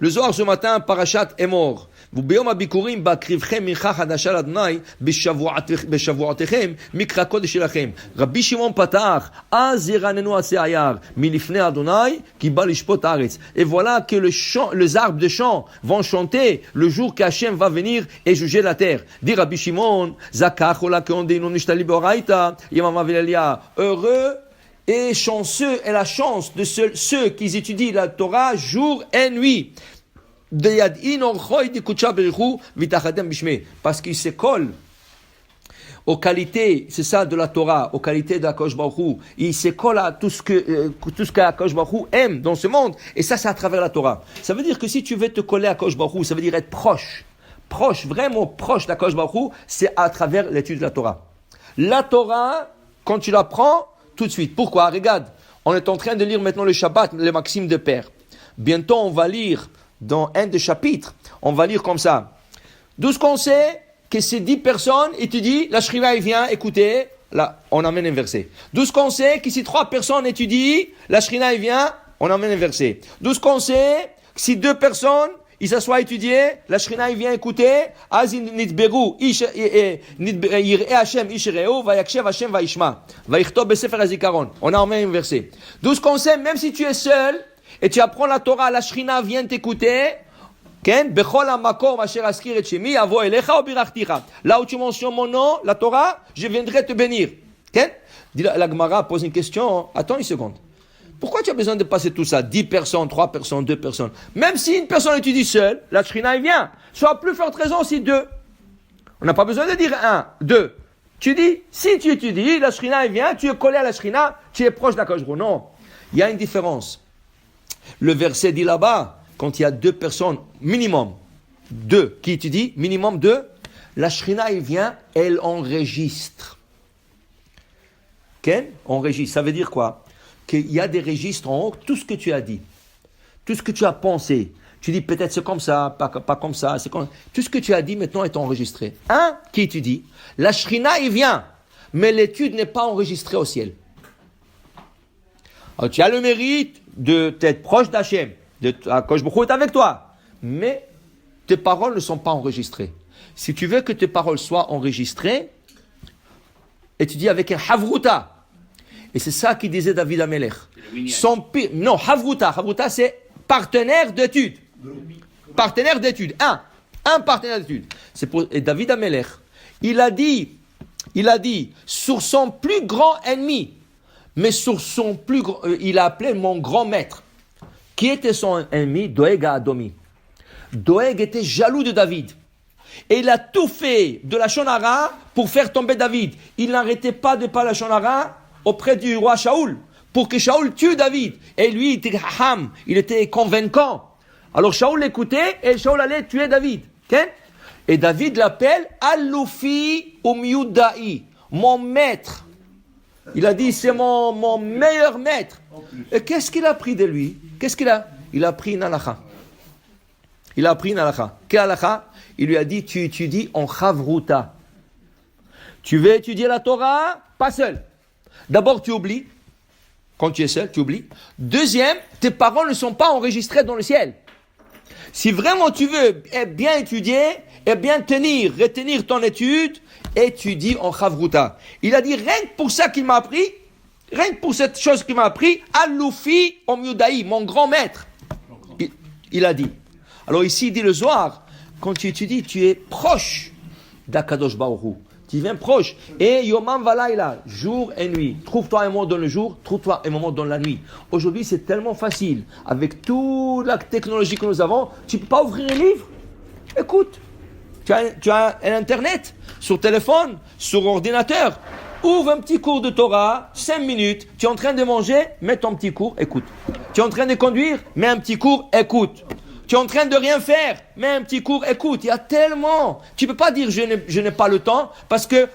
Le Zohar ce matin, Parashat Emor. וביום הביקורים בהקריבכם מנחה חדשה לאדוני בשבועותיכם מקרא קודש שלכם. רבי שמעון פתח, אז ירננו עצי היער מלפני אדוני כי בא לשפוט הארץ. Et voilà que les arbres de champ vont chanter le jour qu'Hachem va venir et juger la terre. Dit Rabbi Shimon, zakach ola keondeinu nishtali beoraita, yamama velalia. Heureux et chanceux est la chance de ceux qui étudient la Torah jour et nuit. Parce qu'il se colle aux qualités, c'est ça de la Torah, aux qualités d'Akadosh Baruch Hu. Il se colle à tout ce qu'Akadosh Baruch Hu aime dans ce monde, et ça c'est à travers la Torah. Ça veut dire que si tu veux te coller à Akadosh Baruch Hu, ça veut dire être proche, vraiment proche d'Akadosh Baruch Hu, c'est à travers l'étude de la Torah. La Torah, quand tu la prends, tout de suite. Pourquoi? Regarde, on est en train de lire maintenant le Shabbat, les maximes de Père. Bientôt on va lire dans un des chapitres, on va lire comme ça. D'où ce qu'on sait que ces 10 personnes étudient, la Shrina il vient écouter, là, on amène un verset. D'où ce qu'on sait que si 3 personnes étudient, la Shrina il vient, on amène un verset. D'où ce qu'on sait que si 2 personnes, ils s'assoient étudier, la Shrina il vient écouter, Azin nitberu, yir'e Hashem ishireu, vayakshev Hashem vaishma, vayichto besefer hazikaron. On amène un verset. D'où ce qu'on sait, même si tu es seul, et tu apprends la Torah, la Shrina vient t'écouter. Là où tu mentionnes mon nom, la Torah, je viendrai te bénir. La Gemara pose une question. Attends une seconde. Pourquoi tu as besoin de passer tout ça? 10 personnes, 3 personnes, 2 personnes. Même si une personne étudie seule, la Shrina il vient. Soit plus forte raison si 2. On n'a pas besoin de dire 1, 2. Tu dis, si tu étudies, la Shrina il vient, tu es collé à la Shrina, tu es proche d'Akadosh Baruch Hu. Non, il y a une différence. Le verset dit là-bas, quand il y a 2 personnes, minimum 2 qui étudient, minimum 2, la Shrina, elle vient, elle enregistre. Enregistre, ça veut dire quoi? Qu'il y a des registres en haut, tout ce que tu as dit, tout ce que tu as pensé. Tu dis peut-être c'est comme ça, pas comme ça, c'est comme... Tout ce que tu as dit maintenant est enregistré. Un qui étudie, la Shrina, il vient, mais l'étude n'est pas enregistrée au ciel. Alors, tu as le mérite d'être proche d'Hachem, Akadosh Baruch Hu est avec toi, mais tes paroles ne sont pas enregistrées. Si tu veux que tes paroles soient enregistrées, étudie avec un havruta. Et c'est ça qu'il disait David Amelech. Non, havruta c'est partenaire d'étude. Partenaire d'étude, un partenaire d'étude. Et David Amelech, il a dit, sur son plus grand ennemi, mais sur son plus grand, il a appelé mon grand maître. Qui était son ennemi? Doeg à Adomi. Doeg était jaloux de David. Et il a tout fait de la Shonara pour faire tomber David. Il n'arrêtait pas de parler la Shonara auprès du roi Shaoul, pour que Shaoul tue David. Et lui, il était haham, il était convaincant. Alors Shaoul l'écoutait et Shaoul allait tuer David. Okay? Et David l'appelle Aloufi Umyuda'i, mon maître. Il a dit, c'est mon meilleur maître. Et qu'est-ce qu'il a pris de lui? Il a pris une halakha. Quelle halakha? Il lui a dit, tu étudies en chavruta. Tu veux étudier la Torah? Pas seul. D'abord, tu oublies. Quand tu es seul, tu oublies. Deuxième, tes paroles ne sont pas enregistrées dans le ciel. Si vraiment tu veux bien étudier, et bien retenir ton étude, étudie en chavruta. Il a dit, rien que pour ça qu'il m'a appris, rien que pour cette chose qu'il m'a appris, Aloufi Omyudaï, mon grand maître. Il a dit. Alors ici, il dit le Zohar, quand tu étudies, tu es proche d'Akadosh Baruch Hu. Tu viens proche. Et Yomam Valaïla, jour et nuit. Trouve-toi un moment dans le jour, trouve-toi un moment dans la nuit. Aujourd'hui, c'est tellement facile. Avec toute la technologie que nous avons, tu ne peux pas ouvrir un livre. Écoute, tu as un internet, sur téléphone, sur ordinateur. Ouvre un petit cours de Torah, 5 minutes. Tu es en train de manger, mets ton petit cours, écoute. Tu es en train de conduire, mets un petit cours, écoute. Tu es en train de rien faire, mets un petit cours, écoute. Il y a tellement. Tu ne peux pas dire je n'ai pas le temps, parce que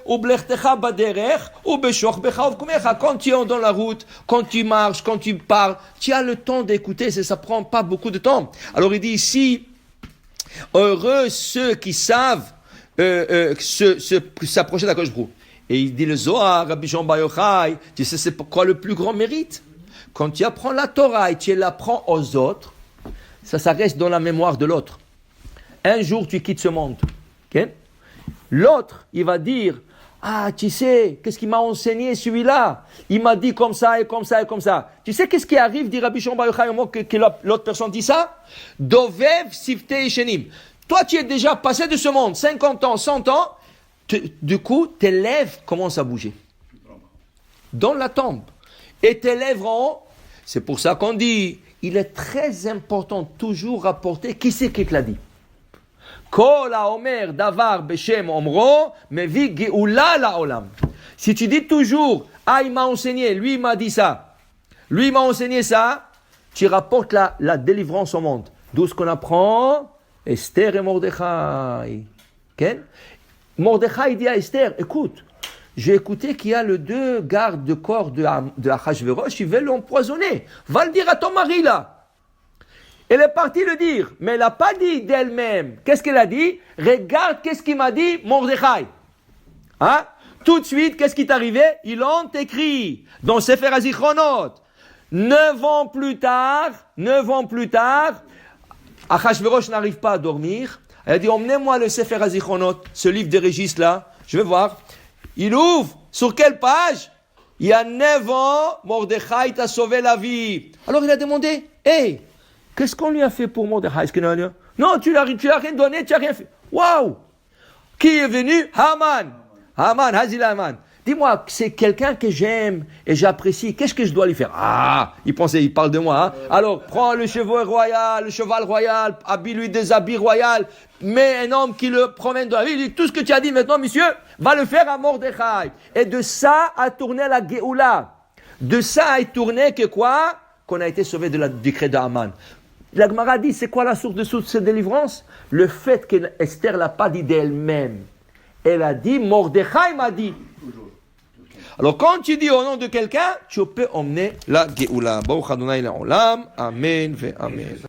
quand tu es dans la route, quand tu marches, quand tu parles, tu as le temps d'écouter, ça prend pas beaucoup de temps. Alors il dit ici, heureux ceux qui savent s'approcher d'Akadosh Baruch Hu. Et il dit le Zohar, Rabbi Jean Bar Yochai, tu sais c'est pourquoi le plus grand mérite? Quand tu apprends la Torah et tu l'apprends aux autres, ça reste dans la mémoire de l'autre. Un jour, tu quittes ce monde. Okay? L'autre, il va dire, ah, tu sais, qu'est-ce qu'il m'a enseigné celui-là? Il m'a dit comme ça et comme ça et comme ça. Tu sais qu'est-ce qui arrive, dit Rabbi Shimon Bar Yochai, au moment que l'autre personne dit ça? Dovev sifte yeshenim. Toi, tu es déjà passé de ce monde, 50 ans, 100 ans. Du coup, tes lèvres commencent à bouger. Dans la tombe. Et tes lèvres en haut. C'est pour ça qu'on dit, il est très important toujours rapporter qui c'est qui te l'a dit. Kol haomer davar beshem omro mevi geoula laolam. Si tu dis toujours, ah, il m'a enseigné, lui il m'a dit ça, lui il m'a enseigné ça, tu rapportes la délivrance au monde. D'où ce qu'on apprend, Esther et Mordechai. Okay? Mordechai dit à Esther, écoute, j'ai écouté qu'il y a les 2 gardes de corps de Achashverosh, ils veulent l'empoisonner. Va le dire à ton mari là. Elle est partie le dire, mais elle n'a pas dit d'elle-même. Qu'est-ce qu'elle a dit? Regarde qu'est-ce qu'il m'a dit Mordechai. Hein? Tout de suite, qu'est-ce qui est arrivé? Ils l'ont écrit dans Sefer HaZichronot. 9 ans plus tard, Achashverosh n'arrive pas à dormir. Elle a dit, emmenez-moi le Sefer HaZichronot, ce livre des registres là, je vais voir. Il ouvre, sur quelle page? Il y a 9 ans, Mordechai t'a sauvé la vie. Alors il a demandé, hey, qu'est-ce qu'on lui a fait pour Mordechai? Non, tu l'as rien donné, tu n'as rien fait. Waouh! Qui est venu? Haman, Hazil Haman. Dis-moi, c'est quelqu'un que j'aime et j'apprécie. Qu'est-ce que je dois lui faire? Ah, il parle de moi. Hein? Alors, prends le cheval royal, habille-lui des habits royaux, mets un homme qui le promène dans la ville. Tout ce que tu as dit maintenant, monsieur, va le faire à Mordechai. Et de ça a tourné la Géoula. De ça a tourné que quoi? Qu'on a été sauvé du décret d'Haman. La Gemara dit, c'est quoi la source de cette délivrance? Le fait qu'Esther l'a pas dit d'elle-même. Elle a dit, Mordechai m'a dit. Alors quand tu dis au nom de quelqu'un, tu peux emmener la Géoula. Baruch Adonai Le'olam. Amen ve Amen.